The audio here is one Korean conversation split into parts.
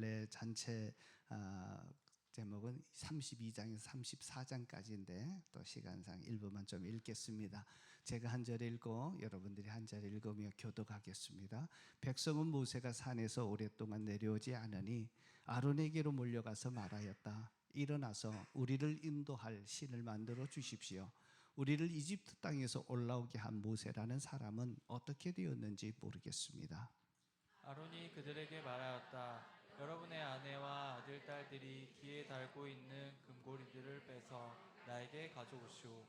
원래 전체 제목은 32장에서 34장까지인데 또 시간상 일부만 좀 읽겠습니다. 제가 한 절 읽고 여러분들이 한 절 읽으며 교독하겠습니다. 백성은 모세가 산에서 오랫동안 내려오지 않으니 아론에게로 몰려가서 말하였다. 일어나서 우리를 인도할 신을 만들어 주십시오. 우리를 이집트 땅에서 올라오게 한 모세라는 사람은 어떻게 되었는지 모르겠습니다. 아론이 그들에게 말하였다. 여러분의 아내와 아들, 딸들이 귀에 달고 있는 금고리들을 빼서 나에게 가져오시오.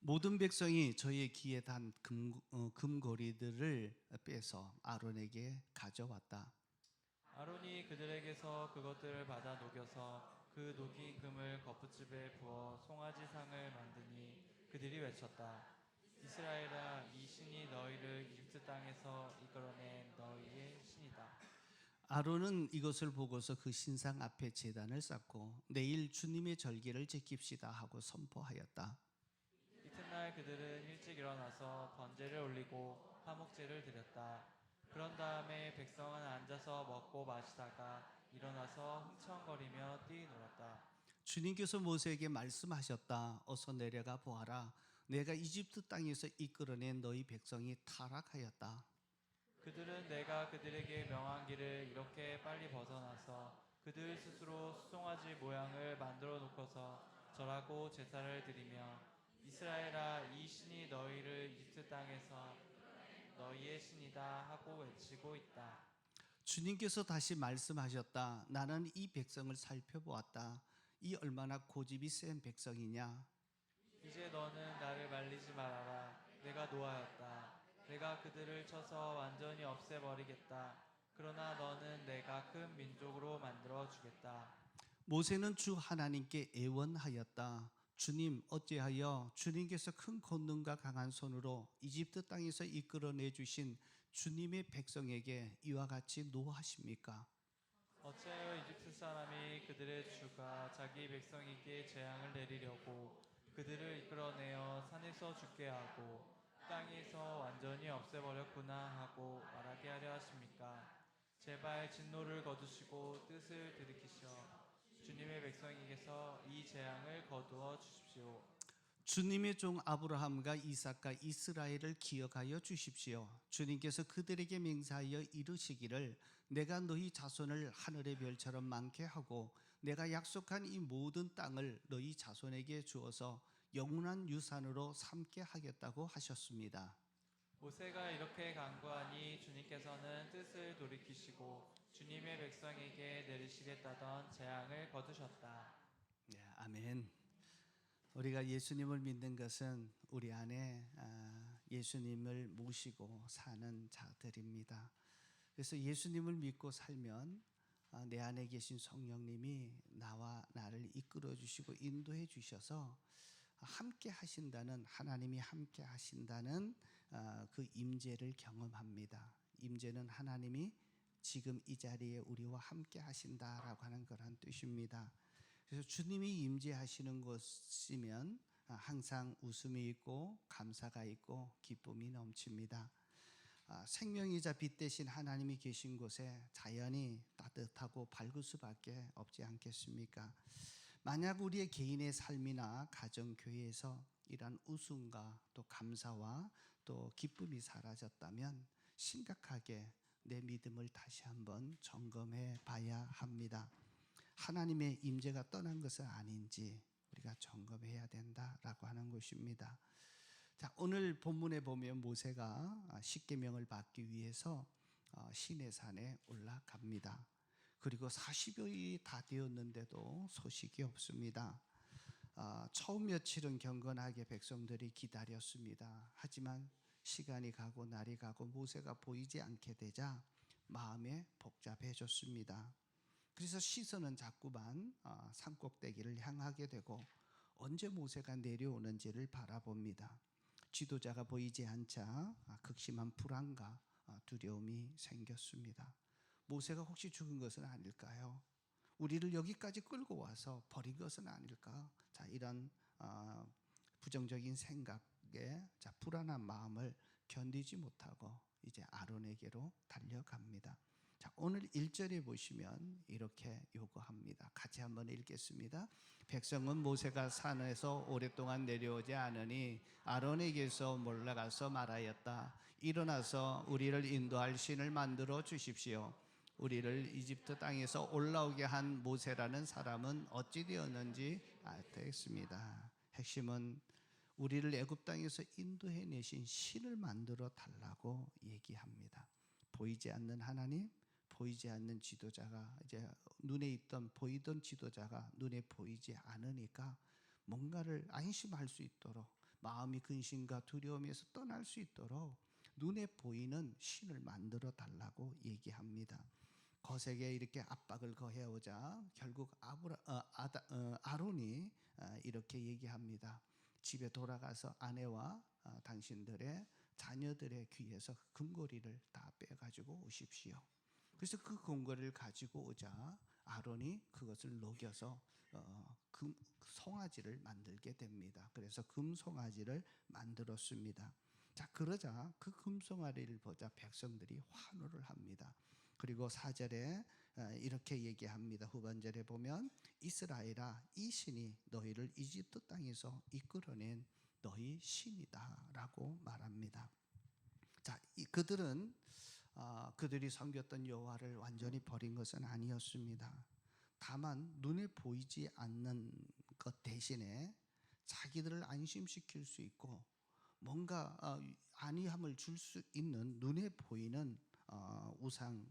모든 백성이 저의 귀에 단 금고리들을 빼서 아론에게 가져왔다. 아론이 그들에게서 그것들을 받아 녹여서 그 녹인 금을 거푸집에 부어 송아지상을 만드니 그들이 외쳤다. 이스라엘아, 이 신이 너희를 이집트 땅에서 이끌어낸 너희의 신이다. 아론은 이것을 보고서 그 신상 앞에 제단을 쌓고 내일 주님의 절기를 지킵시다 하고 선포하였다. 이튿날 그들은 일찍 일어나서 번제를 올리고 화목제를 드렸다. 그런 다음에 백성은 앉아서 먹고 마시다가 일어나서 흥청거리며 뛰놀았다. 주님께서 모세에게 말씀하셨다. 어서 내려가 보아라. 내가 이집트 땅에서 이끌어낸 너희 백성이 타락하였다. 그들은 내가 그들에게 명한 길을 이렇게 빨리 벗어나서 그들 스스로 수송아지 모양을 만들어 놓고서 절하고 제사를 드리며 이스라엘아, 이 신이 너희를 이집트 땅에서 너희의 신이다 하고 외치고 있다. 주님께서 다시 말씀하셨다. 나는 이 백성을 살펴보았다. 이 얼마나 고집이 센 백성이냐. 이제 너는 나를 말리지 말아라. 내가 노하였다. 내가 그들을 쳐서 완전히 없애버리겠다. 그러나 너는 내가 큰 민족으로 만들어 주겠다. 모세는 주 하나님께 애원하였다. 주님, 어찌하여 주님께서 큰 권능과 강한 손으로 이집트 땅에서 이끌어내 주신 주님의 백성에게 이와 같이 노하십니까? 어찌하여 이집트 사람이 그들의 주가 자기 백성에게 재앙을 내리려고 그들을 이끌어내어 산에서 죽게 하고 땅에서 완전히 없애버렸구나 하고 말하게 하려 하십니까? 제발 진노를 거두시고 뜻을 들이키셔 주님의 백성에게서 이 재앙을 거두어 주십시오. 주님의 종 아브라함과 이삭과 이스라엘을 기억하여 주십시오. 주님께서 그들에게 맹세하여 이르시기를 내가 너희 자손을 하늘의 별처럼 많게 하고 내가 약속한 이 모든 땅을 너희 자손에게 주어서 영원한 유산으로 삼게 하겠다고 하셨습니다. 모세가 이렇게 간구하니 주님께서는 뜻을 돌이키시고 주님의 백성에게 내리시겠다던 재앙을 거두셨다. 네, 아멘. 우리가 예수님을 믿는 것은 우리 안에 예수님을 모시고 사는 자들입니다. 그래서 예수님을 믿고 살면 내 안에 계신 성령님이 나와 나를 이끌어 주시고 인도해 주셔서 함께 하신다는, 하나님이 함께 하신다는 그 임재를 경험합니다. 임재는 하나님이 지금 이 자리에 우리와 함께 하신다라고 하는 그런 뜻입니다. 그래서 주님이 임재하시는 곳이면 항상 웃음이 있고 감사가 있고 기쁨이 넘칩니다. 생명이자 빛 대신 하나님이 계신 곳에 자연이 따뜻하고 밝을 수밖에 없지 않겠습니까? 만약 우리의 개인의 삶이나 가정, 교회에서 이러한 웃음과 또 감사와 또 기쁨이 사라졌다면 심각하게 내 믿음을 다시 한번 점검해 봐야 합니다. 하나님의 임재가 떠난 것은 아닌지 우리가 점검해야 된다라고 하는 것입니다. 자, 오늘 본문에 보면 모세가 십계명을 받기 위해서 시내산에 올라갑니다. 그리고 40여일이 다 되었는데도 소식이 없습니다. 처음 며칠은 경건하게 백성들이 기다렸습니다. 하지만 시간이 가고 날이 가고 모세가 보이지 않게 되자 마음에 복잡해졌습니다. 그래서 시선은 자꾸만 산꼭대기를 향하게 되고 언제 모세가 내려오는지를 바라봅니다. 지도자가 보이지 않자 극심한 불안과 두려움이 생겼습니다. 모세가 혹시 죽은 것은 아닐까요? 우리를 여기까지 끌고 와서 버린 것은 아닐까? 자, 이런 부정적인 생각에 불안한 마음을 견디지 못하고 이제 아론에게로 달려갑니다. 자, 자, 오늘 1절에 보시면 이렇게 요구합니다. 같이 한번 읽겠습니다. 백성은 모세가 산에서 오랫동안 내려오지 않으니 아론에게서 몰려가서 말하였다. 일어나서 우리를 인도할 신을 만들어 주십시오. 우리를 이집트 땅에서 올라오게 한 모세라는 사람은 어찌 되었는지 알겠습니다. 핵심은 우리를 애굽 땅에서 인도해 내신 신을 만들어 달라고 얘기합니다. 보이지 않는 하나님, 보이지 않는 지도자가 이제 눈에 있던 보이던 지도자가 눈에 보이지 않으니까 뭔가를 안심할 수 있도록 마음이 근심과 두려움에서 떠날 수 있도록 눈에 보이는 신을 만들어 달라고 얘기합니다. 거세게 이렇게 압박을 거해오자 결국 아론이 이렇게 얘기합니다. 집에 돌아가서 아내와 당신들의 자녀들의 귀에서 금고리를 다 빼가지고 오십시오. 그래서 그 금고리를 가지고 오자 아론이 그것을 녹여서 금 송아지를 만들게 됩니다. 그래서 금송아지를 만들었습니다. 자, 그러자 그 금송아지를 보자 백성들이 환호를 합니다. 그리고 4절에 이렇게 얘기합니다. 후반절에 보면 이스라엘아, 이 신이 너희를 이집트 땅에서 이끌어낸 너희 신이다 라고 말합니다. 자, 그들은 그들이 섬겼던 여호와를 완전히 버린 것은 아니었습니다. 다만 눈에 보이지 않는 것 대신에 자기들을 안심시킬 수 있고 뭔가 안위함을 줄 수 있는 눈에 보이는 우상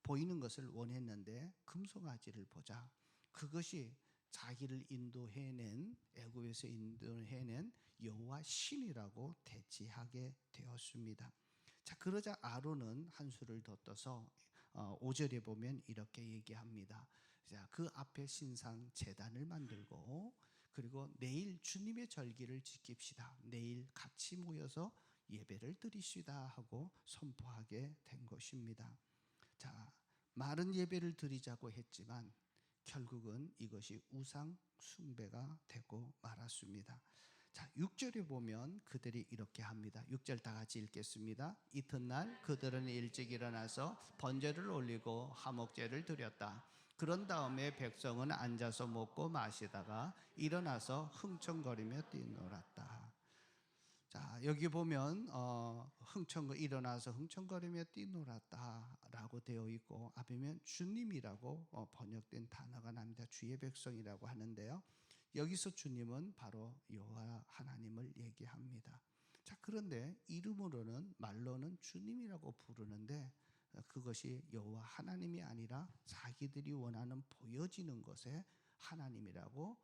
보이는 것을 원했는데 금송아지를 보자 그것이 자기를 인도해낸 애굽에서 인도해낸 여호와 신이라고 대치하게 되었습니다. 자, 그러자 아론은 한 수를 더 떠서 5절에 보면 이렇게 얘기합니다. 자, 그 앞에 신상 제단을 만들고 그리고 내일 주님의 절기를 지킵시다. 내일 같이 모여서 예배를 드리시다 하고 선포하게 된 것입니다. 자, 마른 예배를 드리자고 했지만 결국은 이것이 우상 숭배가 되고 말았습니다. 자, 6절에 보면 그들이 이렇게 합니다. 6절 다 같이 읽겠습니다. 이튿날 그들은 일찍 일어나서 번제를 올리고 화목제를 드렸다. 그런 다음에 백성은 앉아서 먹고 마시다가 일어나서 흥청거리며 뛰놀았다. 자, 여기 보면 일어나서 흥청거리며 뛰놀았다라고 되어 있고 앞에면 주님이라고 번역된 단어가 납니다. 주의 백성이라고 하는데요. 여기서 주님은 바로 여호와 하나님을 얘기합니다. 자, 그런데 이름으로는 말로는 주님이라고 부르는데 그것이 여호와 하나님이 아니라 자기들이 원하는 보여지는 것에 하나님이라고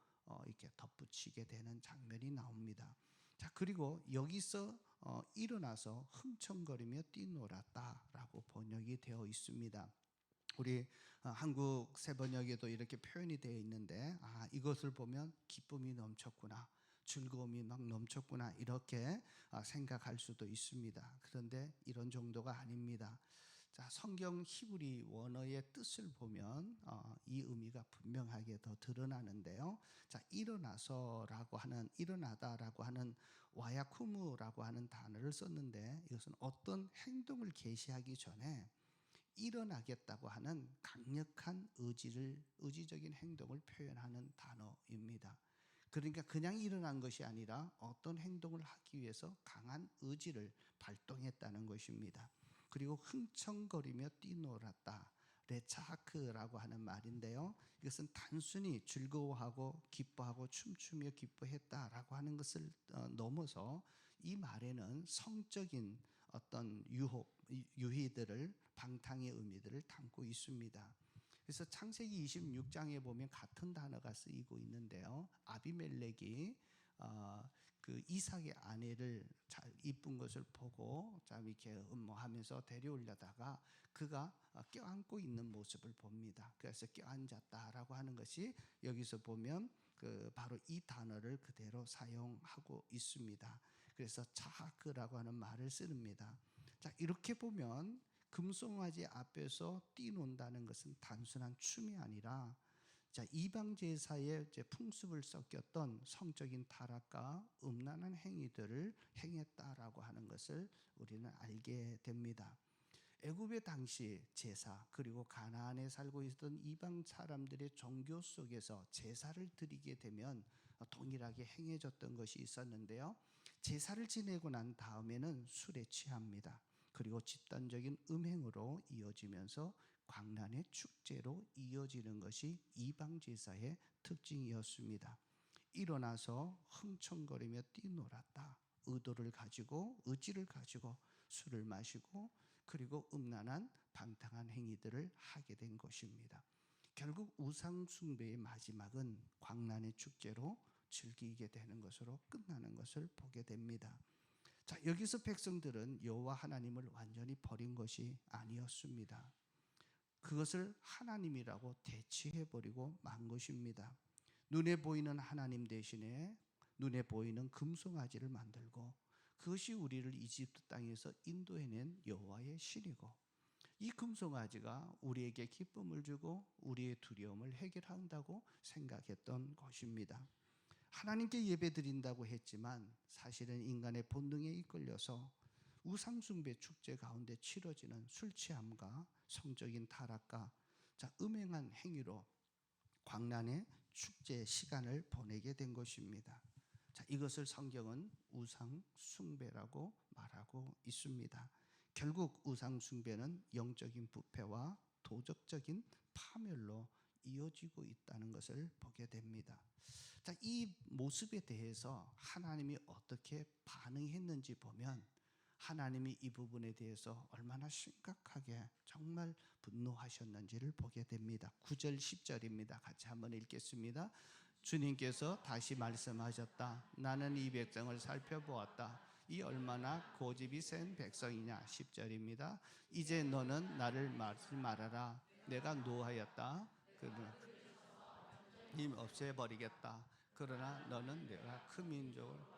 이렇게 덧붙이게 되는 장면이 나옵니다. 자, 그리고 여기서 일어나서 흥청거리며 뛰놀았다라고 번역이 되어 있습니다. 우리 한국 새번역에도 이렇게 표현이 되어 있는데 이것을 보면 기쁨이 넘쳤구나, 즐거움이 막 넘쳤구나 이렇게 생각할 수도 있습니다. 그런데 이런 정도가 아닙니다. 자, 성경 히브리 원어의 뜻을 보면 이 의미가 분명하게 더 드러나는데요. 자, 일어나서라고 하는 일어나다라고 하는 와야쿠무라고 하는 단어를 썼는데 이것은 어떤 행동을 계시하기 전에 일어나겠다고 하는 강력한 의지적인 행동을 표현하는 단어입니다. 그러니까 그냥 일어난 것이 아니라 어떤 행동을 하기 위해서 강한 의지를 발동했다는 것입니다. 그리고 흥청거리며 뛰놀았다. 레차하크라고 하는 말인데요. 이것은 단순히 즐거워하고 기뻐하고 춤추며 기뻐했다라고 하는 것을 넘어서 이 말에는 성적인 어떤 유희들을 방탕의 의미들을 담고 있습니다. 그래서 창세기 26장에 보면 같은 단어가 쓰이고 있는데요. 아비멜렉이 그 이삭의 아내를 잘 이쁜 것을 보고 참 이렇게 음모하면서 데려오려다가 그가 껴안고 있는 모습을 봅니다. 그래서 껴안았다라고 하는 것이 여기서 보면 바로 이 단어를 그대로 사용하고 있습니다. 그래서 차하크라고 하는 말을 씁니다. 자, 이렇게 보면 금송아지 앞에서 뛰논다는 것은 단순한 춤이 아니라 자, 이방 제사의 풍습을 섞였던 성적인 타락과 음란한 행위들을 행했다라고 하는 것을 우리는 알게 됩니다. 애굽의 당시 제사, 그리고 가나안에 살고 있던 이방 사람들의 종교 속에서 제사를 드리게 되면 동일하게 행해졌던 것이 있었는데요. 제사를 지내고 난 다음에는 술에 취합니다. 그리고 집단적인 음행으로 이어지면서 광란의 축제로 이어지는 것이 이방 제사의 특징이었습니다. 일어나서 흥청거리며 뛰놀았다. 의지를 가지고 술을 마시고 그리고 음란한 방탕한 행위들을 하게 된 것입니다. 결국 우상 숭배의 마지막은 광란의 축제로 즐기게 되는 것으로 끝나는 것을 보게 됩니다. 자, 여기서 백성들은 여호와 하나님을 완전히 버린 것이 아니었습니다. 그것을 하나님이라고 대체해버리고 만 것입니다. 눈에 보이는 하나님 대신에 눈에 보이는 금송아지를 만들고, 그것이 우리를 이집트 땅에서 인도해낸 여호와의 신이고, 이 금송아지가 우리에게 기쁨을 주고 우리의 두려움을 해결한다고 생각했던 것입니다. 하나님께 예배드린다고 했지만 사실은 인간의 본능에 이끌려서 우상숭배 축제 가운데 치러지는 술 취함과 성적인 타락과 음행한 행위로 광란의 축제 시간을 보내게 된 것입니다. 이것을 성경은 우상숭배라고 말하고 있습니다. 결국 우상숭배는 영적인 부패와 도덕적인 파멸로 이어지고 있다는 것을 보게 됩니다. 이 모습에 대해서 하나님이 어떻게 반응했는지 보면 하나님이 이 부분에 대해서 얼마나 심각하게 정말 분노하셨는지를 보게 됩니다. 9절 10절입니다. 같이 한번 읽겠습니다. 주님께서 다시 말씀하셨다. 나는 이 백성을 살펴보았다. 이 얼마나 고집이 센 백성이냐. 10절입니다. 이제 너는 나를 말하라. 내가 노하였다. 님 없애버리겠다. 그러나 너는 내가 큰 민족을.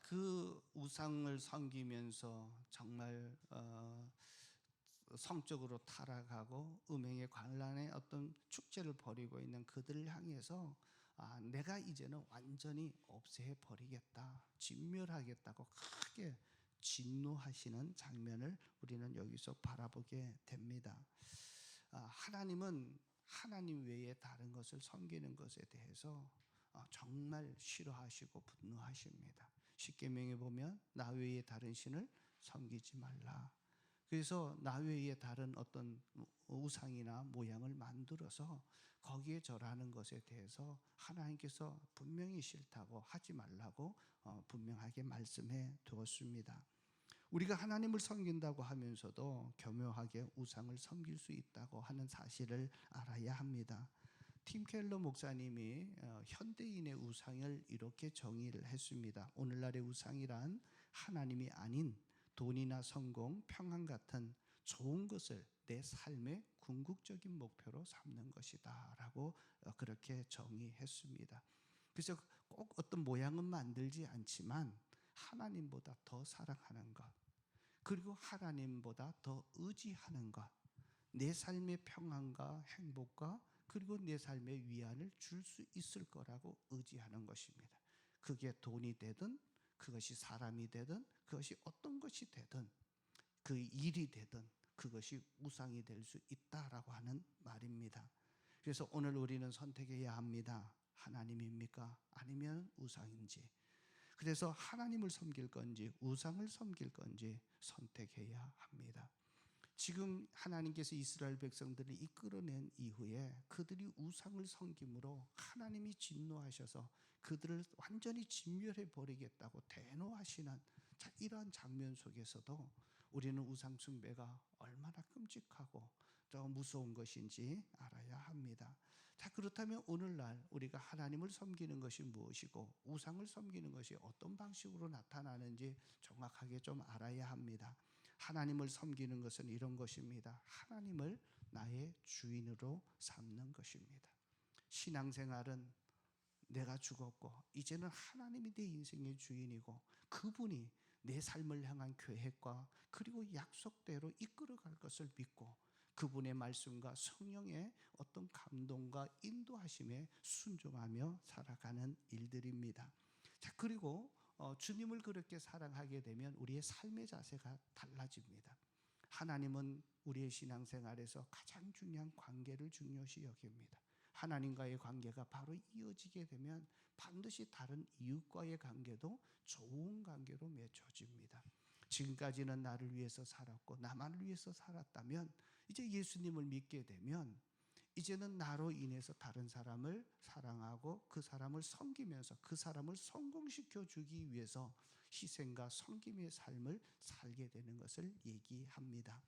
그 우상을 섬기면서 정말 성적으로 타락하고 음행의 관란의 어떤 축제를 벌이고 있는 그들을 향해서 내가 이제는 완전히 없애버리겠다, 진멸하겠다고 크게 진노하시는 장면을 우리는 여기서 바라보게 됩니다. 하나님은 하나님 외에 다른 것을 섬기는 것에 대해서 정말 싫어하시고 분노하십니다. 십계명에 보면 나 외에 다른 신을 섬기지 말라. 그래서 나 외에 다른 어떤 우상이나 모양을 만들어서 거기에 절하는 것에 대해서 하나님께서 분명히 싫다고 하지 말라고 분명하게 말씀해 두었습니다. 우리가 하나님을 섬긴다고 하면서도 교묘하게 우상을 섬길 수 있다고 하는 사실을 알아야 합니다. 팀 켈러 목사님이 현대인의 우상을 이렇게 정의를 했습니다. 오늘날의 우상이란 하나님이 아닌 돈이나 성공, 평안 같은 좋은 것을 내 삶의 궁극적인 목표로 삼는 것이다 라고 그렇게 정의했습니다. 그래서 꼭 어떤 모양은 만들지 않지만 하나님보다 더 사랑하는 것, 그리고 하나님보다 더 의지하는 것, 내 삶의 평안과 행복과 그리고 내 삶의 위안을 줄 수 있을 거라고 의지하는 것입니다. 그게 돈이 되든 그것이 사람이 되든 그것이 어떤 것이 되든 그 일이 되든 그것이 우상이 될 수 있다라고 하는 말입니다. 그래서 오늘 우리는 선택해야 합니다. 하나님입니까? 아니면 우상인지. 그래서 하나님을 섬길 건지 우상을 섬길 건지 선택해야 합니다. 지금 하나님께서 이스라엘 백성들을 이끌어낸 이후에 그들이 우상을 섬김으로 하나님이 진노하셔서 그들을 완전히 진멸해 버리겠다고 대노하시는 이러한 장면 속에서도 우리는 우상 숭배가 얼마나 끔찍하고 더 무서운 것인지 알아야 합니다. 그렇다면 오늘날 우리가 하나님을 섬기는 것이 무엇이고 우상을 섬기는 것이 어떤 방식으로 나타나는지 정확하게 좀 알아야 합니다. 하나님을 섬기는 것은 이런 것입니다. 하나님을 나의 주인으로 삼는 것입니다. 신앙생활은 내가 죽었고 이제는 하나님이 내 인생의 주인이고 그분이 내 삶을 향한 계획과 그리고 약속대로 이끌어갈 것을 믿고 그분의 말씀과 성령의 어떤 감동과 인도하심에 순종하며 살아가는 일들입니다. 그리고 주님을 그렇게 사랑하게 되면 우리의 삶의 자세가 달라집니다. 하나님은 우리의 신앙생활에서 가장 중요한 관계를 중요시 여깁니다. 하나님과의 관계가 바로 이어지게 되면 반드시 다른 이웃과의 관계도 좋은 관계로 맺어집니다. 지금까지는 나를 위해서 살았고 나만을 위해서 살았다면 이제 예수님을 믿게 되면 이제는 나로 인해서 다른 사람을 사랑하고 그 사람을 섬기면서 그 사람을 성공시켜 주기 위해서 희생과 섬김의 삶을 살게 되는 것을 얘기합니다.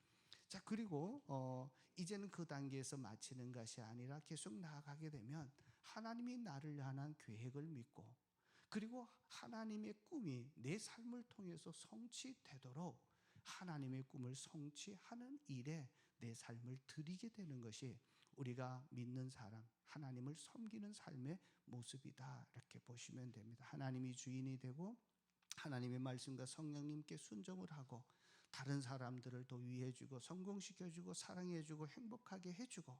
자, 그리고 이제는 그 단계에서 마치는 것이 아니라 계속 나아가게 되면 하나님이 나를 향한 계획을 믿고 그리고 하나님의 꿈이 내 삶을 통해서 성취되도록 하나님의 꿈을 성취하는 일에 내 삶을 드리게 되는 것이 우리가 믿는 사람, 하나님을 섬기는 삶의 모습이다, 이렇게 보시면 됩니다. 하나님이 주인이 되고 하나님의 말씀과 성령님께 순종을 하고 다른 사람들을 더 위해주고 성공시켜주고 사랑해주고 행복하게 해주고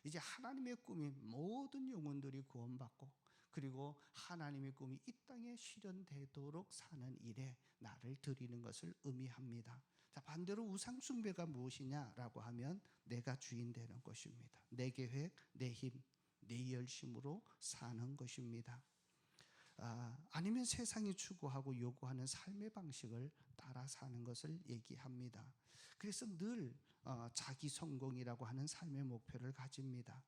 이제 하나님의 꿈이 모든 영혼들이 구원받고 그리고 하나님의 꿈이 이 땅에 실현되도록 사는 일에 나를 드리는 것을 의미합니다. 자, 반대로 우상 숭배가 무엇이냐라고 하면 내가 주인 되는 것입니다. 내 계획, 내 힘, 내 열심으로 사는 것입니다. 아니면 세상이 추구하고 요구하는 삶의 방식을 따라 사는 것을 얘기합니다. 그래서 늘 자기 성공이라고 하는 삶의 목표를 가집니다.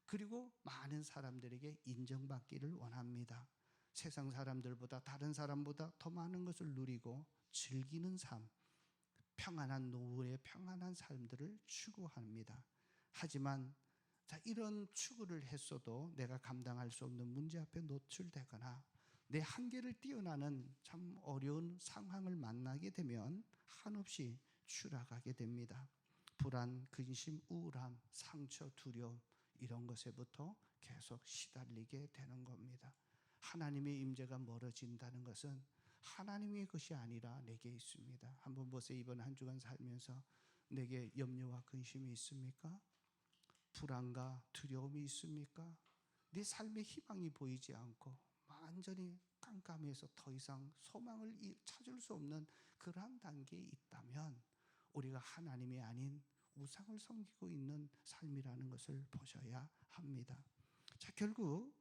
그리고 많은 사람들에게 인정받기를 원합니다. 세상 사람들보다 다른 사람보다 더 많은 것을 누리고 즐기는 삶, 평안한 노후의 평안한 삶들을 추구합니다. 하지만 이런 추구를 했어도 내가 감당할 수 없는 문제 앞에 노출되거나 내 한계를 뛰어나는 참 어려운 상황을 만나게 되면 한없이 추락하게 됩니다. 불안, 근심, 우울함, 상처, 두려움 이런 것에부터 계속 시달리게 되는 겁니다. 하나님의 임재가 멀어진다는 것은 하나님의 것이 아니라 내게 있습니다. 한번 보세요. 이번 한 주간 살면서 내게 염려와 근심이 있습니까? 불안과 두려움이 있습니까? 내 삶의 희망이 보이지 않고 완전히 깜깜해서 더 이상 소망을 찾을 수 없는 그러한 단계에 있다면 우리가 하나님이 아닌 우상을 섬기고 있는 삶이라는 것을 보셔야 합니다. 자, 결국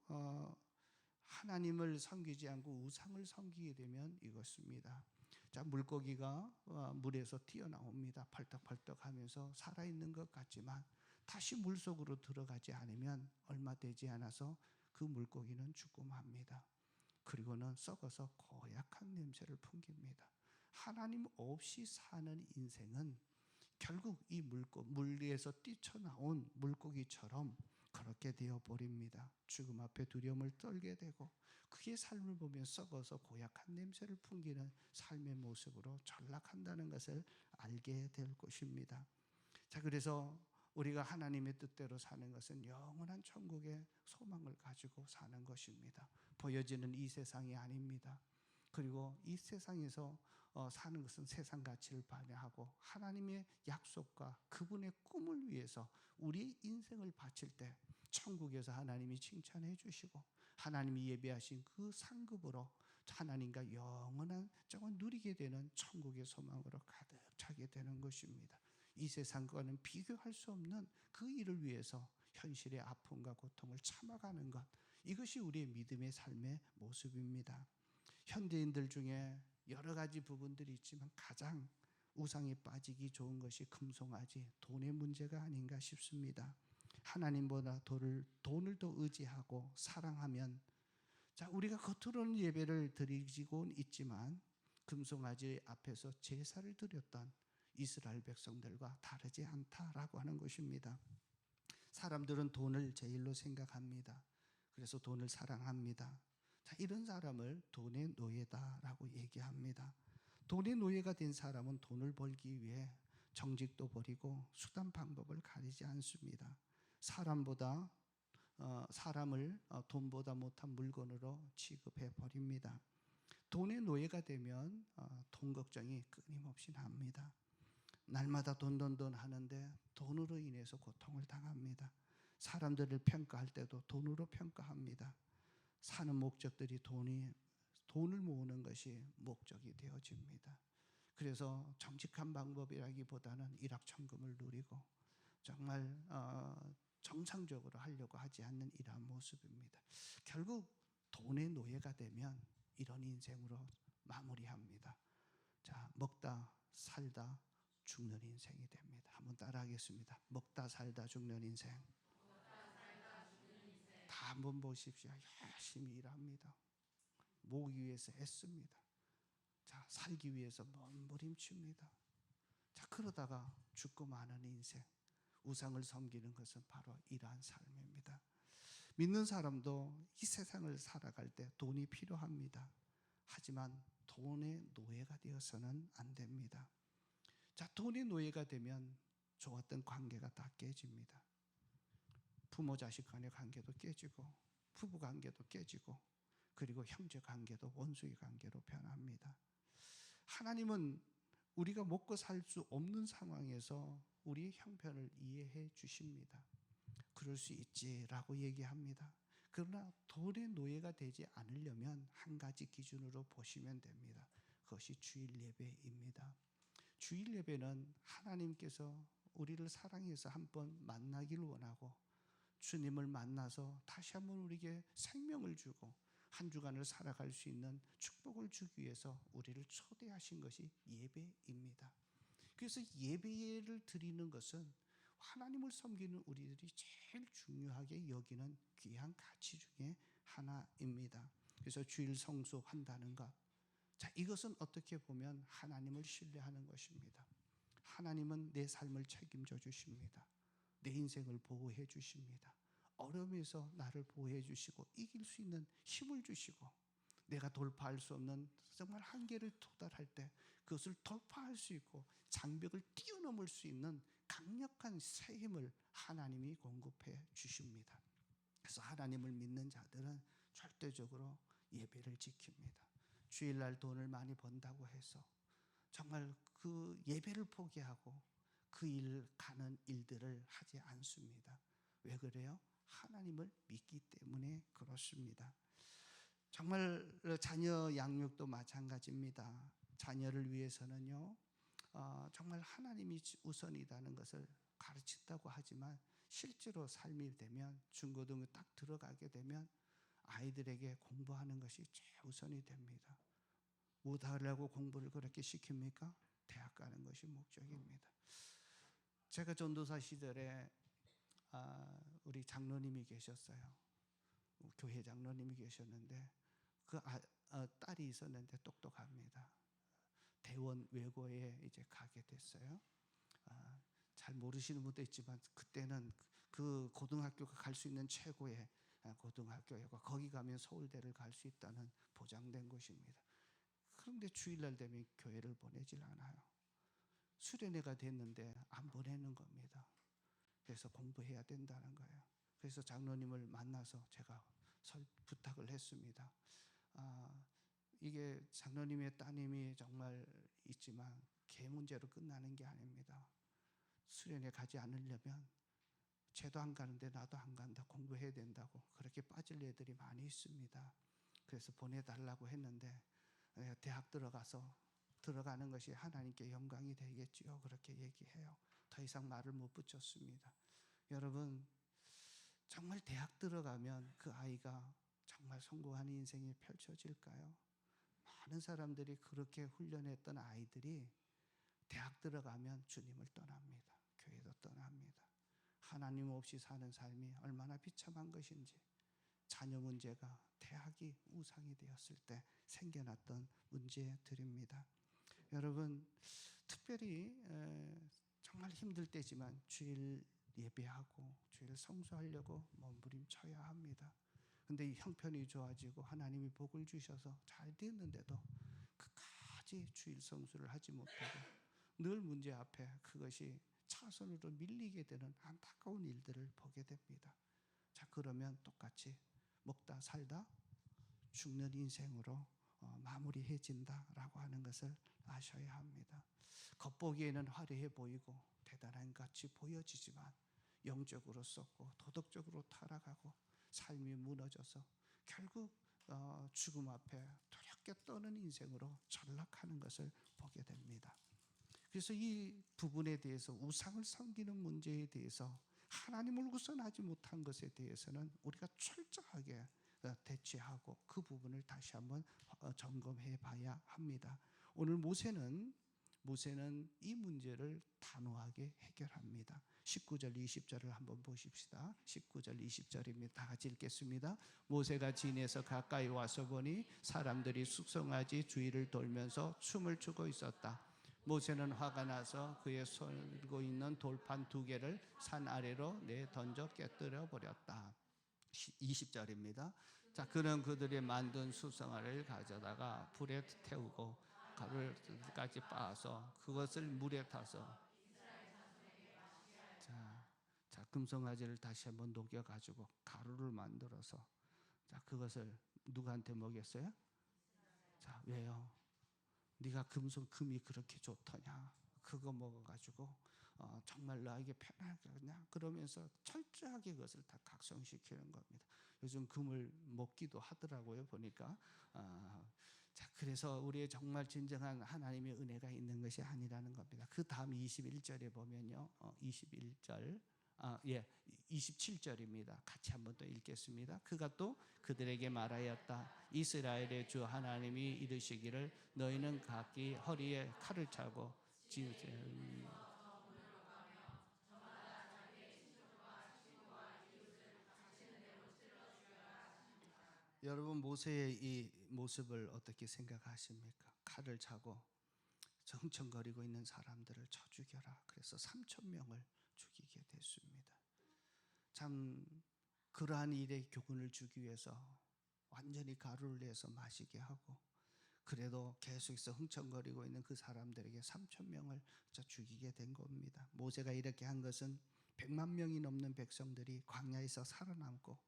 하나님을 섬기지 않고 우상을 섬기게 되면 이것입니다. 자, 물고기가 물에서 튀어나옵니다. 펄떡펄떡 하면서 살아있는 것 같지만 다시 물속으로 들어가지 않으면 얼마 되지 않아서 그 물고기는 죽고 맙니다. 그리고는 썩어서 고약한 냄새를 풍깁니다. 하나님 없이 사는 인생은 결국 이 물 위에서 뛰쳐나온 물고기처럼 그렇게 되어버립니다. 죽음 앞에 두려움을 떨게 되고 그의 삶을 보면 썩어서 고약한 냄새를 풍기는 삶의 모습으로 전락한다는 것을 알게 될 것입니다. 자, 그래서 우리가 하나님의 뜻대로 사는 것은 영원한 천국의 소망을 가지고 사는 것입니다. 보여지는 이 세상이 아닙니다. 그리고 이 세상에서 사는 것은 세상 가치를 반영하고 하나님의 약속과 그분의 꿈을 위해서 우리의 인생을 바칠 때 천국에서 하나님이 칭찬해 주시고 하나님이 예비하신 그 상급으로 하나님과 영원한 정을 누리게 되는 천국의 소망으로 가득 차게 되는 것입니다. 이 세상과는 비교할 수 없는 그 일을 위해서 현실의 아픔과 고통을 참아가는 것, 이것이 우리의 믿음의 삶의 모습입니다. 현대인들 중에 여러 가지 부분들이 있지만 가장 우상에 빠지기 좋은 것이 금송아지, 돈의 문제가 아닌가 싶습니다. 하나님보다 돈을 더 의지하고 사랑하면 우리가 겉으로는 예배를 드리고는 있지만 금송아지 앞에서 제사를 드렸던 이스라엘 백성들과 다르지 않다라고 하는 것입니다. 사람들은 돈을 제일로 생각합니다. 그래서 돈을 사랑합니다. 이런 사람을 돈의 노예다라고 얘기합니다. 돈의 노예가 된 사람은 돈을 벌기 위해 정직도 버리고 수단 방법을 가리지 않습니다. 사람을 돈보다 못한 물건으로 취급해 버립니다. 돈의 노예가 되면 돈 걱정이 끊임없이 납니다. 날마다 돈 하는데 돈으로 인해서 고통을 당합니다. 사람들을 평가할 때도 돈으로 평가합니다. 사는 목적들이 돈을 모으는 것이 목적이 되어집니다. 그래서 정직한 방법이라기보다는 일확천금을 누리고 정말 정상적으로 하려고 하지 않는 이러한 모습입니다. 결국 돈의 노예가 되면 이런 인생으로 마무리합니다. 자, 먹다 살다 죽는 인생이 됩니다. 한번 따라하겠습니다. 먹다 살다 죽는 인생. 다 한번 보십시오. 열심히 일합니다. 모으기 위해서 애씁니다. 자, 살기 위해서 몸부림칩니다. 자, 그러다가 죽고 마는 인생. 우상을 섬기는 것은 바로 이러한 삶입니다. 믿는 사람도 이 세상을 살아갈 때 돈이 필요합니다. 하지만 돈의 노예가 되어서는 안 됩니다. 자, 돈의 노예가 되면 좋았던 관계가 다 깨집니다. 부모 자식 간의 관계도 깨지고 부부 관계도 깨지고 그리고 형제 관계도 원수의 관계로 변합니다. 하나님은 우리가 먹고 살 수 없는 상황에서 우리의 형편을 이해해 주십니다. 그럴 수 있지라고 얘기합니다. 그러나 돈의 노예가 되지 않으려면 한 가지 기준으로 보시면 됩니다. 그것이 주일 예배입니다. 주일 예배는 하나님께서 우리를 사랑해서 한번 만나기를 원하고 주님을 만나서 다시 한번 우리에게 생명을 주고 한 주간을 살아갈 수 있는 축복을 주기 위해서 우리를 초대하신 것이 예배입니다. 그래서 예배를 드리는 것은 하나님을 섬기는 우리들이 제일 중요하게 여기는 귀한 가치 중에 하나입니다. 그래서 주일 성수한다는 것, 자, 이것은 어떻게 보면 하나님을 신뢰하는 것입니다. 하나님은 내 삶을 책임져 주십니다. 내 인생을 보호해 주십니다. 어려움에서 나를 보호해 주시고 이길 수 있는 힘을 주시고 내가 돌파할 수 없는 정말 한계를 도달할 때 그것을 돌파할 수 있고 장벽을 뛰어넘을 수 있는 강력한 새 힘을 하나님이 공급해 주십니다. 그래서 하나님을 믿는 자들은 절대적으로 예배를 지킵니다. 주일날 돈을 많이 번다고 해서 정말 그 예배를 포기하고 그 일 가는 일들을 하지 않습니다. 왜 그래요? 하나님을 믿기 때문에 그렇습니다. 정말 자녀 양육도 마찬가지입니다. 자녀를 위해서는요, 정말 하나님이 우선이라는 것을 가르친다고 하지만 실제로 삶이 되면 중고등학교 딱 들어가게 되면 아이들에게 공부하는 것이 최우선이 됩니다. 뭐 하려고 공부를 그렇게 시킵니까? 대학 가는 것이 목적입니다. 제가 전도사 시절에 우리 장로님이 계셨어요. 교회 장로님이 계셨는데 그 딸이 있었는데 똑똑합니다. 대원 외고에 이제 가게 됐어요. 잘 모르시는 분도 있지만 그때는 그 고등학교가 갈 수 있는 최고의 고등학교였고 거기 가면 서울대를 갈 수 있다는 보장된 곳입니다. 그런데 주일날 되면 교회를 보내질 않아요. 수련회가 됐는데 안 보내는 겁니다. 그래서 공부해야 된다는 거예요. 그래서 장로님을 만나서 제가 부탁을 했습니다. 이게 장로님의 따님이 정말 있지만 걔 문제로 끝나는 게 아닙니다. 수련회 가지 않으려면 쟤도 안 가는데 나도 안 간다, 공부해야 된다고 그렇게 빠질 애들이 많이 있습니다. 그래서 보내달라고 했는데 대학 들어가는 것이 하나님께 영광이 되겠지요. 그렇게 얘기해요. 더 이상 말을 못 붙였습니다. 여러분, 정말 대학 들어가면 그 아이가 정말 성공한 인생이 펼쳐질까요? 많은 사람들이 그렇게 훈련했던 아이들이 대학 들어가면 주님을 떠납니다. 교회도 떠납니다. 하나님 없이 사는 삶이 얼마나 비참한 것인지, 자녀 문제가 대학이 우상이 되었을 때 생겨났던 문제들입니다. 여러분, 특별히 정말 힘들 때지만 주일 예배하고 주일 성수하려고 몸부림쳐야 합니다. 근데 형편이 좋아지고 하나님이 복을 주셔서 잘 됐는데도 끝까지 주일 성수를 하지 못하고 늘 문제 앞에 그것이 차선으로 밀리게 되는 안타까운 일들을 보게 됩니다. 자, 그러면 똑같이 먹다 살다 죽는 인생으로 마무리해진다라고 하는 것을 아셔야 합니다. 겉보기에는 화려해 보이고 대단한 같이 보여지지만 영적으로 썩고 도덕적으로 타락하고 삶이 무너져서 결국 죽음 앞에 두렵게 떠는 인생으로 전락하는 것을 보게 됩니다. 그래서 이 부분에 대해서 우상을 섬기는 문제에 대해서 하나님을 우선하지 못한 것에 대해서는 우리가 철저하게 대처하고 그 부분을 다시 한번 점검해 봐야 합니다. 오늘 모세는 이 문제를 단호하게 해결합니다. 19절 20절을 한번 보십시다. 19절 20절입니다. 다 같이 읽겠습니다. 모세가 진에서 가까이 와서 보니 사람들이 숙성아지 주위를 돌면서 춤을 추고 있었다. 모세는 화가 나서 그의 손고 있는 돌판 2개를 산 아래로 내던져 깨뜨려 버렸다. 20절입니다. 자, 그는 그들이 만든 수성아를 가져다가 불에 태우고 가루까지 빻아서 그것을 물에 타서 자, 금송아지를 다시 한번 녹여 가지고 가루를 만들어서 자, 그것을 누구한테 먹였어요? 자, 왜요? 네가 금이 그렇게 좋더냐? 그거 먹어가지고 정말 나에게 편하겠냐? 그러면서 철저하게 그것을 다 각성시키는 겁니다. 요즘 금을 먹기도 하더라고요. 보니까 자, 그래서 우리의 정말 진정한 하나님의 은혜가 있는 것이 아니라는 겁니다. 그 다음 21절에 보면요, 27절입니다. 같이 한번 또 읽겠습니다. 그가 또 그들에게 말하였다. 이스라엘의 주 하나님이 이르시기를 너희는 각기 허리에 칼을 차고 여러분 모세의 이 모습을 어떻게 생각하십니까? 칼을 차고 정청거리고 있는 사람들을 쳐 죽여라. 그래서 3,000명을 죽이게 됐습니다. 참 그러한 일의 교훈을 주기 위해서 완전히 가루를 내서 마시게 하고 그래도 계속해서 흥청거리고 있는 그 사람들에게 3,000명을 죽이게 된 겁니다. 모세가 이렇게 한 것은 100만 명이 넘는 백성들이 광야에서 살아남고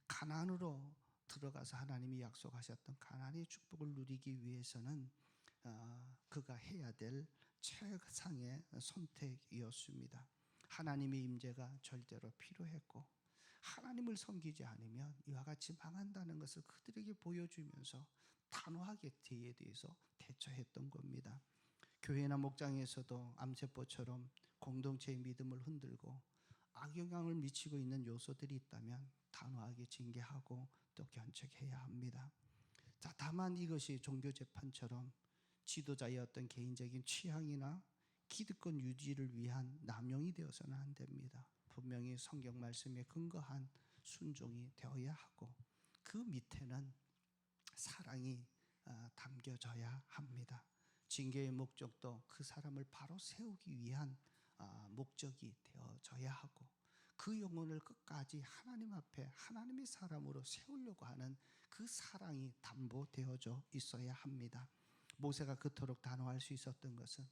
가나안으로 들어가서 하나님이 약속하셨던 가나안의 축복을 누리기 위해서는 그가 해야 될 최상의 선택이었습니다. 하나님의 임재가 절대로 필요했고 하나님을 섬기지 않으면 이와 같이 망한다는 것을 그들에게 보여주면서 단호하게 죄에 대해서 대처했던 겁니다. 교회나 목장에서도 암세포처럼 공동체의 믿음을 흔들고 악영향을 미치고 있는 요소들이 있다면 단호하게 징계하고 또 견책해야 합니다. 자, 다만 이것이 종교재판처럼 지도자의 어떤 개인적인 취향이나 기득권 유지를 위한 남용이 되어서는 안 됩니다. 분명히 성경 말씀에 근거한 순종이 되어야 하고 그 밑에는 사랑이 담겨져야 합니다. 징계의 목적도 그 사람을 바로 세우기 위한 목적이 되어져야 하고 그 영혼을 끝까지 하나님 앞에 하나님의 사람으로 세우려고 하는 그 사랑이 담보되어져 있어야 합니다. 모세가 그토록 단호할 수 있었던 것은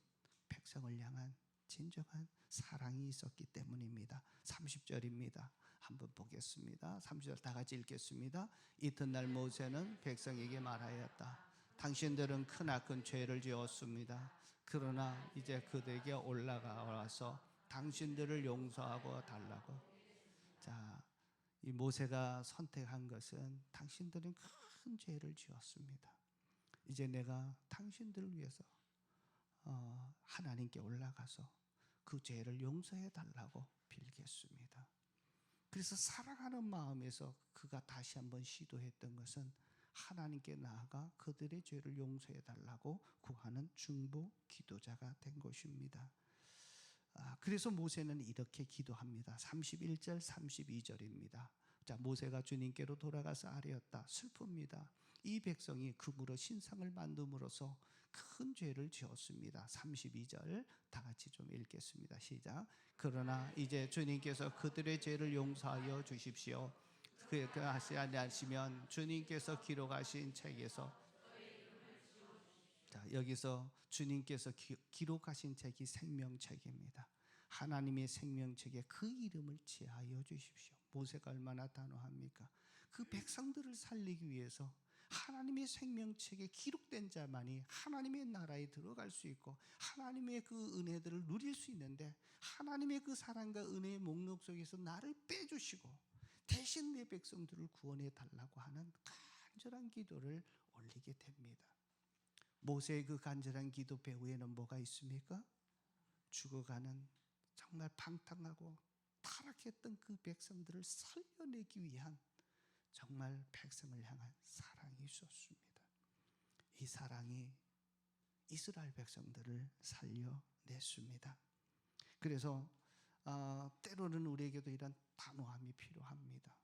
백성을 향한 진정한 사랑이 있었기 때문입니다. 30절입니다. 한번 보겠습니다. 30절 다 같이 읽겠습니다. 이튿날 모세는 백성에게 말하였다. 당신들은 크나큰 죄를 지었습니다. 그러나 이제 그들에게 올라가 와서 당신들을 용서하고 달라고. 자, 이 모세가 선택한 것은 당신들은 큰 죄를 지었습니다. 이제 내가 당신들을 위해서 하나님께 올라가서 그 죄를 용서해 달라고 빌겠습니다. 그래서 사랑하는 마음에서 그가 다시 한번 시도했던 것은 하나님께 나아가 그들의 죄를 용서해 달라고 구하는 중보 기도자가 된 것입니다. 그래서 모세는 이렇게 기도합니다. 31절 32절입니다. 자, 모세가 주님께로 돌아가서 아뢰었다. 슬픕니다. 이 백성이 금으로 신상을 만듦으로써 큰 죄를 지었습니다. 32절 다 같이 좀 읽겠습니다. 시작. 그러나 이제 주님께서 그들의 죄를 용서하여 주십시오. 그렇게 하시지 않으시면 주님께서 기록하신 책에서 자, 여기서 주님께서 기록하신 책이 생명책입니다. 하나님의 생명책에 그 이름을 지하여 주십시오. 모세가 얼마나 단호합니까? 그 백성들을 살리기 위해서 하나님의 생명책에 기록된 자만이 하나님의 나라에 들어갈 수 있고 하나님의 그 은혜들을 누릴 수 있는데 하나님의 그 사랑과 은혜의 목록 속에서 나를 빼주시고 대신 내 백성들을 구원해 달라고 하는 간절한 기도를 올리게 됩니다. 모세의 그 간절한 기도 배후에는 뭐가 있습니까? 죽어가는 정말 방탕하고 타락했던 그 백성들을 살려내기 위한 정말 백성을 향한 사랑이 있었습니다. 이 사랑이 이스라엘 백성들을 살려냈습니다. 그래서 때로는 우리에게도 이런 단호함이 필요합니다.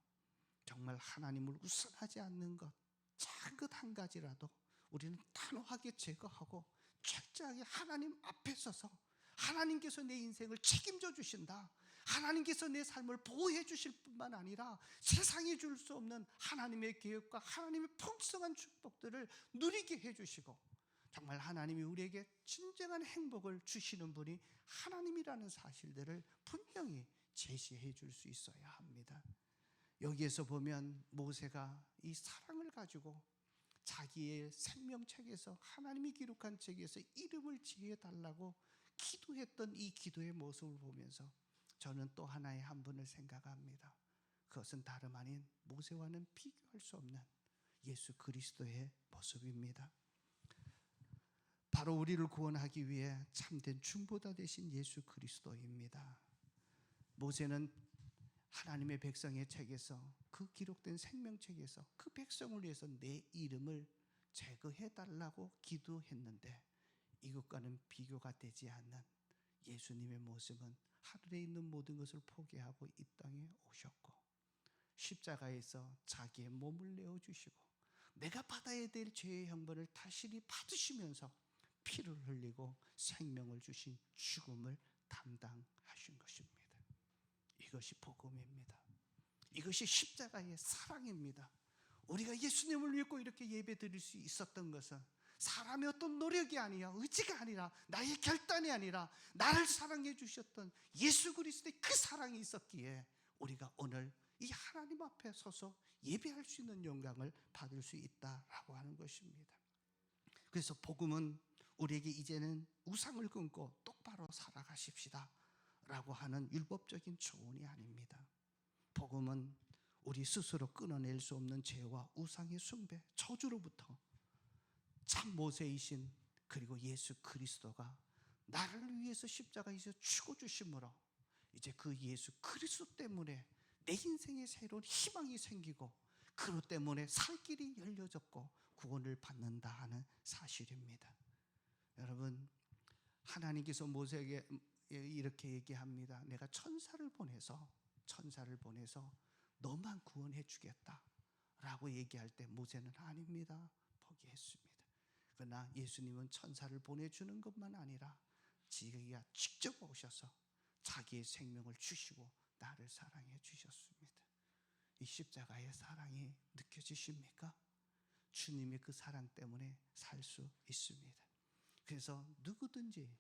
정말 하나님을 우선하지 않는 것, 작은 것 한 가지라도 우리는 단호하게 제거하고 철저하게 하나님 앞에 서서 하나님께서 내 인생을 책임져 주신다, 하나님께서 내 삶을 보호해 주실 뿐만 아니라 세상이 줄 수 없는 하나님의 계획과 하나님의 풍성한 축복들을 누리게 해주시고 정말 하나님이 우리에게 진정한 행복을 주시는 분이 하나님이라는 사실들을 분명히 제시해 줄 수 있어야 합니다. 여기에서 보면 모세가 이 사랑을 가지고 자기의 생명책에서, 하나님이 기록한 책에서 이름을 지어달라고 기도했던 이 기도의 모습을 보면서 저는 또 하나의 한 분을 생각합니다. 그것은 다름 아닌 모세와는 비교할 수 없는 예수 그리스도의 모습입니다. 바로 우리를 구원하기 위해 참된 중보자 되신 예수 그리스도입니다. 모세는 하나님의 백성의 책에서, 그 기록된 생명책에서 그 백성을 위해서 내 이름을 제거해달라고 기도했는데 이것과는 비교가 되지 않는 예수님의 모습은 하늘에 있는 모든 것을 포기하고 이 땅에 오셨고 십자가에서 자기의 몸을 내어주시고 내가 받아야 될 죄의 형벌을 다시리 받으시면서 피를 흘리고 생명을 주신 죽음을 담당하신 것입니다. 이것이 복음입니다. 이것이 십자가의 사랑입니다. 우리가 예수님을 믿고 이렇게 예배 드릴 수 있었던 것은 사람의 어떤 노력이 아니라, 의지가 아니라, 나의 결단이 아니라 나를 사랑해 주셨던 예수 그리스도의 그 사랑이 있었기에 우리가 오늘 이 하나님 앞에 서서 예배할 수 있는 영광을 받을 수 있다라고 하는 것입니다. 그래서 복음은 우리에게 이제는 우상을 끊고 똑바로 살아가십시다 라고 하는 율법적인 조언이 아닙니다. 복음은 우리 스스로 끊어낼 수 없는 죄와 우상의 숭배, 저주로부터 참 모세이신 그리고 예수 그리스도가 나를 위해서 십자가에서 죽어주심으로 이제 그 예수 그리스도 때문에 내 인생에 새로운 희망이 생기고 그것 때문에 살 길이 열려졌고 구원을 받는다 하는 사실입니다. 여러분, 하나님께서 모세에게 이렇게 얘기합니다. 내가 천사를 보내서 너만 구원해 주겠다 라고 얘기할 때 모세는 아닙니다, 포기했습니다. 그러나 예수님은 천사를 보내주는 것만 아니라 지가 직접 오셔서 자기의 생명을 주시고 나를 사랑해 주셨습니다. 이 십자가의 사랑이 느껴지십니까? 주님의 그 사랑 때문에 살 수 있습니다. 그래서 누구든지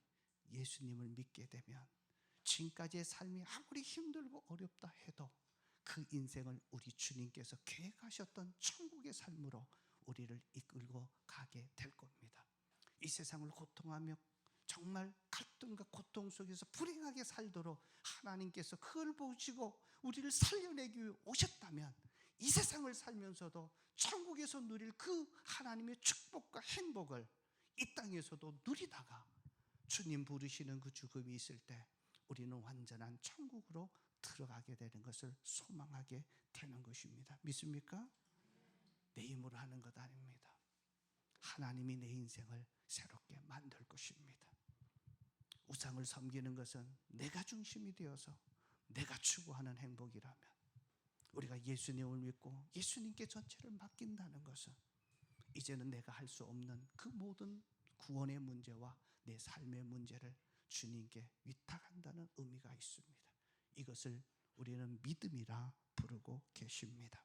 예수님을 믿게 되면 지금까지의 삶이 아무리 힘들고 어렵다 해도 그 인생을 우리 주님께서 계획하셨던 천국의 삶으로 우리를 이끌고 가게 될 겁니다. 이 세상을 고통하며 정말 갈등과 고통 속에서 불행하게 살도록 하나님께서 그걸 보시고 우리를 살려내기 위해 오셨다면 이 세상을 살면서도 천국에서 누릴 그 하나님의 축복과 행복을 이 땅에서도 누리다가 주님 부르시는 그 죽음이 있을 때 우리는 완전한 천국으로 들어가게 되는 것을 소망하게 되는 것입니다. 믿습니까? 내 힘으로 하는 것 아닙니다. 하나님이 내 인생을 새롭게 만들 것입니다. 우상을 섬기는 것은 내가 중심이 되어서 내가 추구하는 행복이라면 우리가 예수님을 믿고 예수님께 전체를 맡긴다는 것은 이제는 내가 할 수 없는 그 모든 구원의 문제와 내 삶의 문제를 주님께 위탁한다는 의미가 있습니다. 이것을 우리는 믿음이라 부르고 계십니다.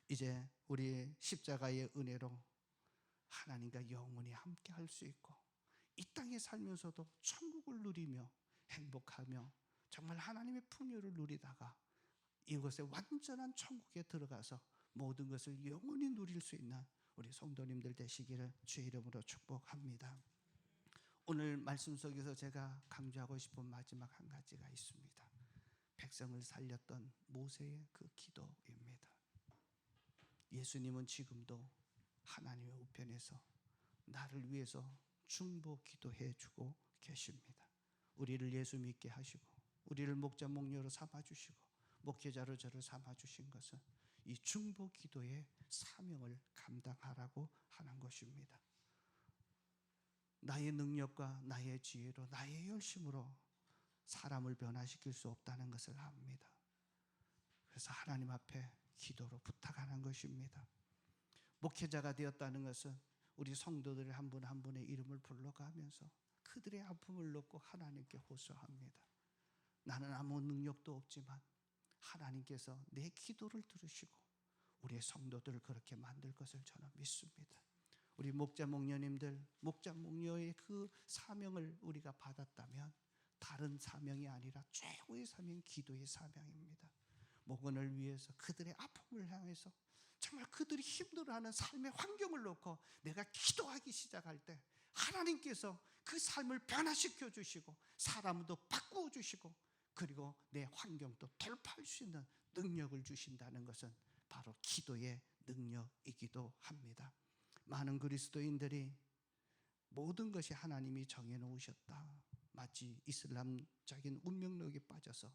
이제 우리 십자가의 은혜로 하나님과 영원히 함께 할 수 있고 이 땅에 살면서도 천국을 누리며 행복하며 정말 하나님의 풍요를 누리다가 이곳에 완전한 천국에 들어가서 모든 것을 영원히 누릴 수 있는 우리 성도님들 되시기를 주의 이름으로 축복합니다. 오늘 말씀 속에서 제가 강조하고 싶은 마지막 한 가지가 있습니다. 백성을 살렸던 모세의 그 기도입니다. 예수님은 지금도 하나님의 우편에서 나를 위해서 중보 기도해 주고 계십니다. 우리를 예수 믿게 하시고 우리를 목자 목녀로 삼아주시고 목회자로 저를 삼아주신 것은 이 중보 기도의 사명을 감당하라고 하는 것입니다. 나의 능력과 나의 지혜로 나의 열심으로 사람을 변화시킬 수 없다는 것을 압니다. 그래서 하나님 앞에 기도로 부탁하는 것입니다. 목회자가 되었다는 것은 우리 성도들 한 분 한 분의 이름을 불러가면서 그들의 아픔을 놓고 하나님께 호소합니다. 나는 아무 능력도 없지만 하나님께서 내 기도를 들으시고 우리의 성도들을 그렇게 만들 것을 저는 믿습니다. 우리 목자 목녀님들, 목자 목녀의 그 사명을 우리가 받았다면 다른 사명이 아니라 최고의 사명, 기도의 사명입니다. 목원을 위해서 그들의 아픔을 향해서 정말 그들이 힘들어하는 삶의 환경을 놓고 내가 기도하기 시작할 때 하나님께서 그 삶을 변화시켜 주시고 사람도 바꾸어 주시고 그리고 내 환경도 돌파할 수 있는 능력을 주신다는 것은 바로 기도의 능력이기도 합니다. 많은 그리스도인들이 모든 것이 하나님이 정해놓으셨다, 마치 이슬람적인 운명론에 빠져서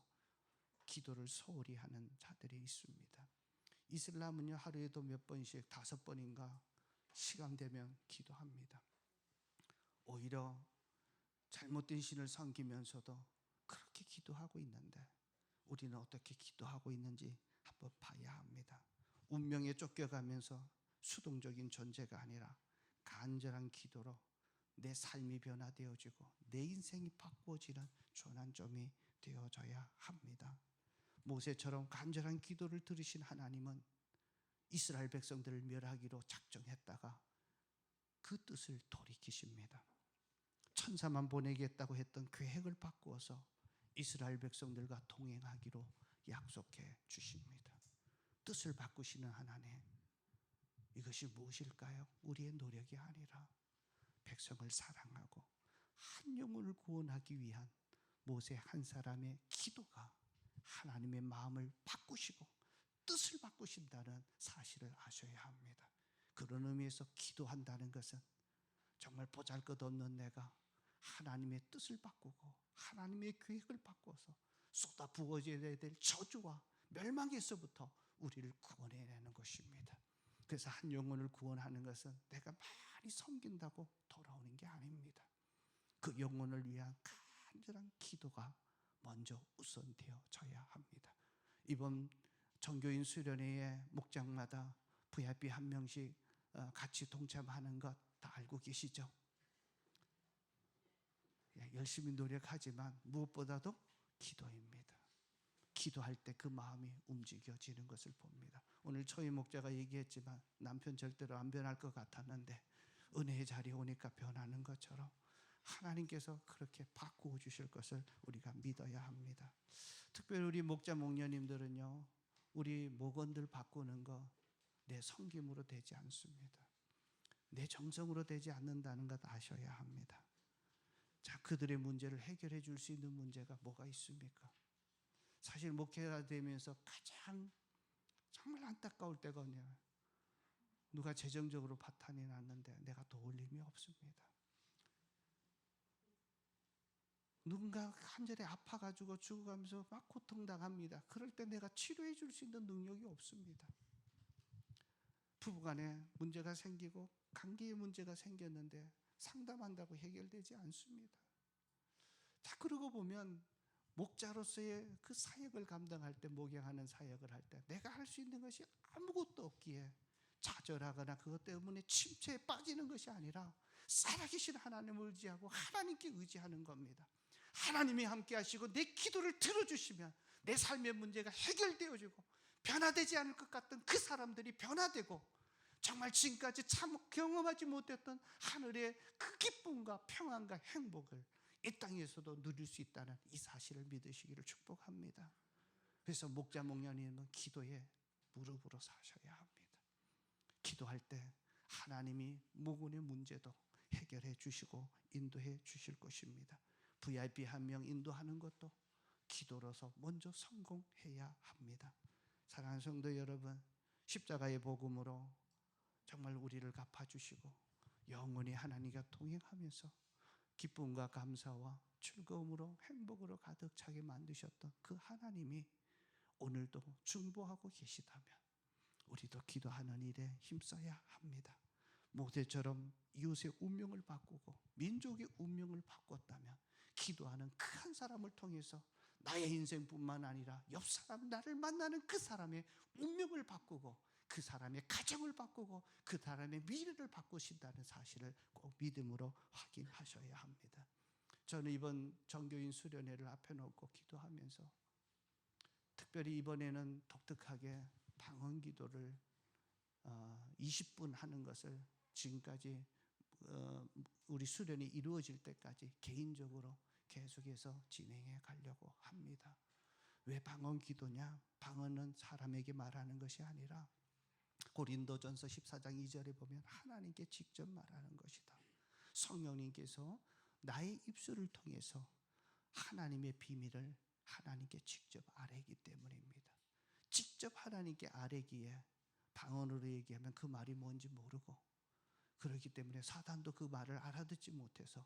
기도를 소홀히 하는 자들이 있습니다. 이슬람은요, 하루에도 몇 번씩 5번인가 시간 되면 기도합니다. 오히려 잘못된 신을 섬기면서도 그렇게 기도하고 있는데 우리는 어떻게 기도하고 있는지 한번 봐야 합니다. 운명에 쫓겨가면서 수동적인 존재가 아니라 간절한 기도로 내 삶이 변화되어지고 내 인생이 바꾸어지는 전환점이 되어져야 합니다. 모세처럼 간절한 기도를 들으신 하나님은 이스라엘 백성들을 멸하기로 작정했다가 그 뜻을 돌이키십니다. 천사만 보내겠다고 했던 계획을 바꾸어서 이스라엘 백성들과 동행하기로 약속해 주십니다. 뜻을 바꾸시는 하나님, 이것이 무엇일까요? 우리의 노력이 아니라 백성을 사랑하고 한 영혼을 구원하기 위한 모세 한 사람의 기도가 하나님의 마음을 바꾸시고 뜻을 바꾸신다는 사실을 아셔야 합니다. 그런 의미에서 기도한다는 것은 정말 보잘것없는 내가 하나님의 뜻을 바꾸고 하나님의 계획을 바꿔서 쏟아 부어져야 될 저주와 멸망에서부터 우리를 구원해내는 것입니다. 그래서 한 영혼을 구원하는 것은 내가 많이 섬긴다고 돌아오는 게 아닙니다. 그 영혼을 위한 간절한 기도가 먼저 우선되어져야 합니다. 이번 정교인 수련회에 목장마다 VIP 한 명씩 같이 동참하는 것 다 알고 계시죠? 열심히 노력하지만 무엇보다도 기도입니다. 기도할 때 그 마음이 움직여지는 것을 봅니다. 오늘 초임 목자가 얘기했지만 남편 절대로 안 변할 것 같았는데 은혜의 자리에 오니까 변하는 것처럼 하나님께서 그렇게 바꾸어 주실 것을 우리가 믿어야 합니다. 특별히 우리 목자 목녀님들은요, 우리 목원들 바꾸는 거 내 섬김으로 되지 않습니다. 내 정성으로 되지 않는다는 것 아셔야 합니다. 자, 그들의 문제를 해결해 줄 수 있는 문제가 뭐가 있습니까? 사실 목회가 되면서 가장 정말 안타까울 때가 뭐냐면 누가 재정적으로 파탄이 났는데 내가 도울 힘이 없습니다. 누군가 한절에 아파가지고 죽어가면서 막 고통당합니다. 그럴 때 내가 치료해 줄 수 있는 능력이 없습니다. 부부간에 문제가 생기고 관계에 문제가 생겼는데 상담한다고 해결되지 않습니다. 자, 그러고 보면 목자로서의 그 사역을 감당할 때, 목양하는 사역을 할 때 내가 할 수 있는 것이 아무것도 없기에 좌절하거나 그것 때문에 침체에 빠지는 것이 아니라 살아계신 하나님을 의지하고 하나님께 의지하는 겁니다. 하나님이 함께 하시고 내 기도를 들어주시면 내 삶의 문제가 해결되어지고 변화되지 않을 것 같던 그 사람들이 변화되고 정말 지금까지 참 경험하지 못했던 하늘의 그 기쁨과 평안과 행복을 이 땅에서도 누릴 수 있다는 이 사실을 믿으시기를 축복합니다. 그래서 목자 목녀님은 기도에 무릎으로 사셔야 합니다. 기도할 때 하나님이 목원의 문제도 해결해 주시고 인도해 주실 것입니다. VIP 한 명 인도하는 것도 기도로서 먼저 성공해야 합니다. 사랑하는 성도 여러분, 십자가의 복음으로 정말 우리를 갚아주시고 영원히 하나님과 동행하면서 기쁨과 감사와 즐거움으로 행복으로 가득 차게 만드셨던 그 하나님이 오늘도 중보하고 계시다면 우리도 기도하는 일에 힘써야 합니다. 모세처럼 이웃의 운명을 바꾸고 민족의 운명을 바꿨다면 기도하는 그 한 사람을 통해서 나의 인생뿐만 아니라 옆 사람, 나를 만나는 그 사람의 운명을 바꾸고 그 사람의 가정을 바꾸고 그 사람의 미래를 바꾸신다는 사실을 꼭 믿음으로 확인하셔야 합니다. 저는 이번 정교인 수련회를 앞에 놓고 기도하면서 특별히 이번에는 독특하게 방언 기도를 20분 하는 것을 지금까지 우리 수련이 이루어질 때까지 개인적으로 계속해서 진행해 가려고 합니다. 왜 방언 기도냐? 방언은 사람에게 말하는 것이 아니라 고린도전서 14장 2절에 보면 하나님께 직접 말하는 것이다. 성령님께서 나의 입술을 통해서 하나님의 비밀을 하나님께 직접 아뢰기 때문입니다. 직접 하나님께 아뢰기에 방언으로 얘기하면 그 말이 뭔지 모르고, 그렇기 때문에 사단도 그 말을 알아듣지 못해서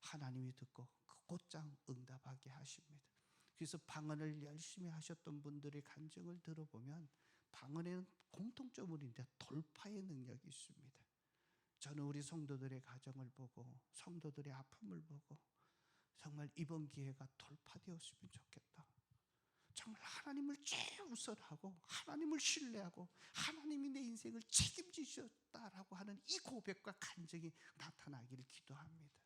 하나님이 듣고 곧장 응답하게 하십니다. 그래서 방언을 열심히 하셨던 분들의 간증을 들어보면 방언에는 공통점으로 있는데 돌파의 능력이 있습니다. 저는 우리 성도들의 가정을 보고 성도들의 아픔을 보고 정말 이번 기회가 돌파되었으면 좋겠다. 정말 하나님을 최우선하고 하나님을 신뢰하고 하나님이 내 인생을 책임지셨다라고 하는 이 고백과 간증이 나타나기를 기도합니다.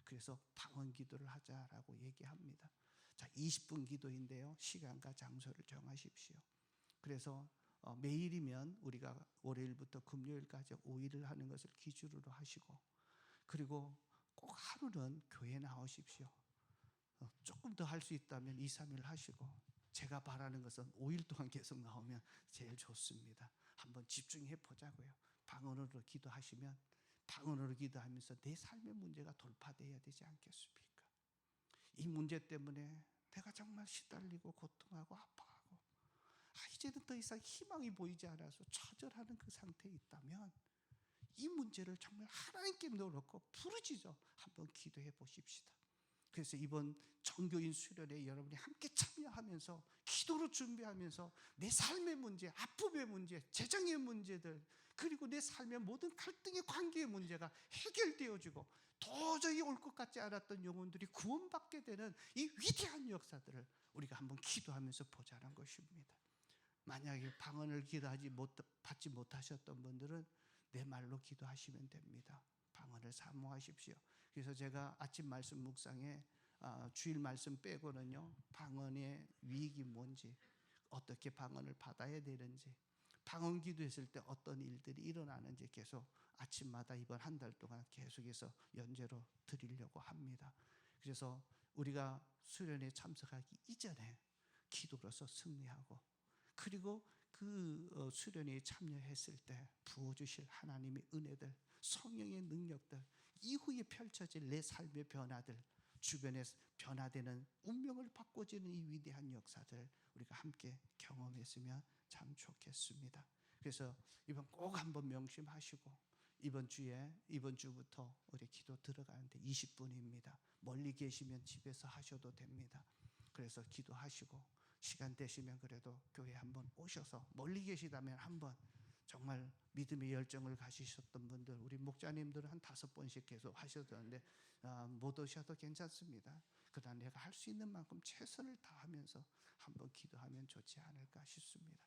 그래서 방언 기도를 하자라고 얘기합니다. 자, 20분 기도인데요. 시간과 장소를 정하십시오. 그래서 매일이면 우리가 월요일부터 금요일까지 5일을 하는 것을 기준으로 하시고, 그리고 꼭 하루는 교회 나오십시오. 조금 더 할 수 있다면 2, 3일 하시고, 제가 바라는 것은 5일 동안 계속 나오면 제일 좋습니다. 한번 집중해 보자고요. 방언으로 기도하시면 방언으로 기도하면서 내 삶의 문제가 돌파되어야 되지 않겠습니까? 이 문제 때문에 내가 정말 시달리고 고통하고 아파하고 이제는 더 이상 희망이 보이지 않아서 좌절하는 그 상태에 있다면 이 문제를 정말 하나님께 놓고 부르짖어 한번 기도해 보십시다. 그래서 이번 정교인 수련회 여러분이 함께 참여하면서 기도로 준비하면서 내 삶의 문제, 아픔의 문제, 재정의 문제들, 그리고 내 삶의 모든 갈등의 관계의 문제가 해결되어지고 도저히 올 것 같지 않았던 영혼들이 구원받게 되는 이 위대한 역사들을 우리가 한번 기도하면서 보자는 것입니다. 만약에 방언을 받지 못하셨던 분들은 내 말로 기도하시면 됩니다. 방언을 사모하십시오. 그래서 제가 아침 말씀 묵상에 주일 말씀 빼고는요, 방언의 위익이 뭔지, 어떻게 방언을 받아야 되는지, 방언 기도했을 때 어떤 일들이 일어나는지 계속 아침마다 이번 한 달 동안 계속해서 연재로 드리려고 합니다. 그래서 우리가 수련회에 참석하기 이전에 기도로서 승리하고, 그리고 그 수련회에 참여했을 때 부어주실 하나님의 은혜들, 성령의 능력들, 이후에 펼쳐질 내 삶의 변화들, 주변에 변화되는 운명을 바꿔주는 이 위대한 역사들 우리가 함께 경험했으면 참 좋겠습니다. 그래서 이번 꼭 한번 명심하시고, 이번 주부터 우리 기도 들어가는데 20분입니다. 멀리 계시면 집에서 하셔도 됩니다. 그래서 기도하시고 시간 되시면 그래도 교회 한번 오셔서, 멀리 계시다면 한번 정말 믿음의 열정을 가지셨던 분들, 우리 목자님들은 한 5번씩 계속 하셔도 되는데 못 오셔도 괜찮습니다. 그러나 내가 할 수 있는 만큼 최선을 다하면서 한번 기도하면 좋지 않을까 싶습니다.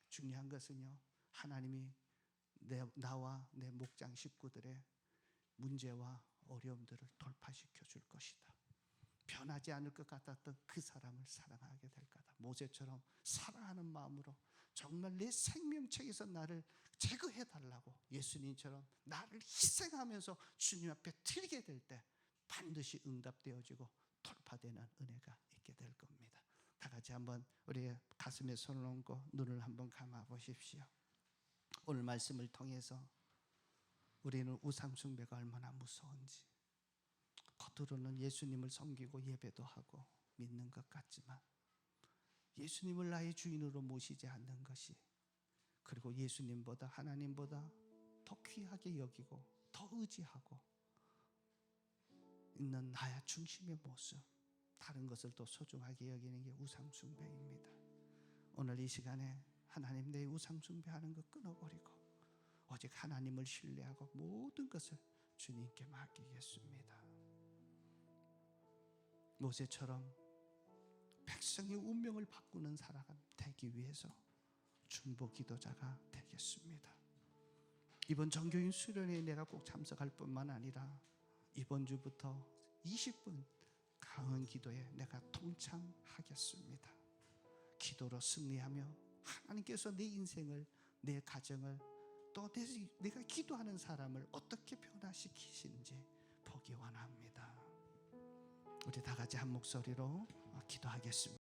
중요한 것은요, 하나님이 나와 내 목장 식구들의 문제와 어려움들을 돌파시켜 줄 것이다. 변하지 않을 것 같았던 그 사람을 사랑하게 될 거다. 모세처럼 사랑하는 마음으로 정말 내 생명책에서 나를 제거해달라고 예수님처럼 나를 희생하면서 주님 앞에 드리게 될 때 반드시 응답되어지고 돌파되는 은혜가 있게 될 겁니다. 다 같이 한번 우리의 가슴에 손을 얹고 눈을 한번 감아 보십시오. 오늘 말씀을 통해서 우리는 우상 숭배가 얼마나 무서운지, 겉으로는 예수님을 섬기고 예배도 하고 믿는 것 같지만 예수님을 나의 주인으로 모시지 않는 것이, 그리고 그리고 예수님보다 하나님보다 더 귀하게 여기고 더 의지하고 있는 나의 중심의 모습, 다른 것을 또 소중하게 여기는 게 우상숭배입니다. 오늘 이 시간에 하나님, 내 우상숭배하는 거 끊어버리고 오직 하나님을 신뢰하고 모든 것을 주님께 맡기겠습니다. 모세처럼 백성의 운명을 바꾸는 사람 되기 위해서 중보 기도자가 되겠습니다. 이번 정교인 수련회에 내가 꼭 참석할 뿐만 아니라 이번 주부터 20분 강헌 기도에 내가 동참하겠습니다. 기도로 승리하며 하나님께서 내 인생을, 내 가정을, 또 내가 기도하는 사람을 어떻게 변화시키시는지 보기 원합니다. 우리 다 같이 한 목소리로 기도하겠습니다.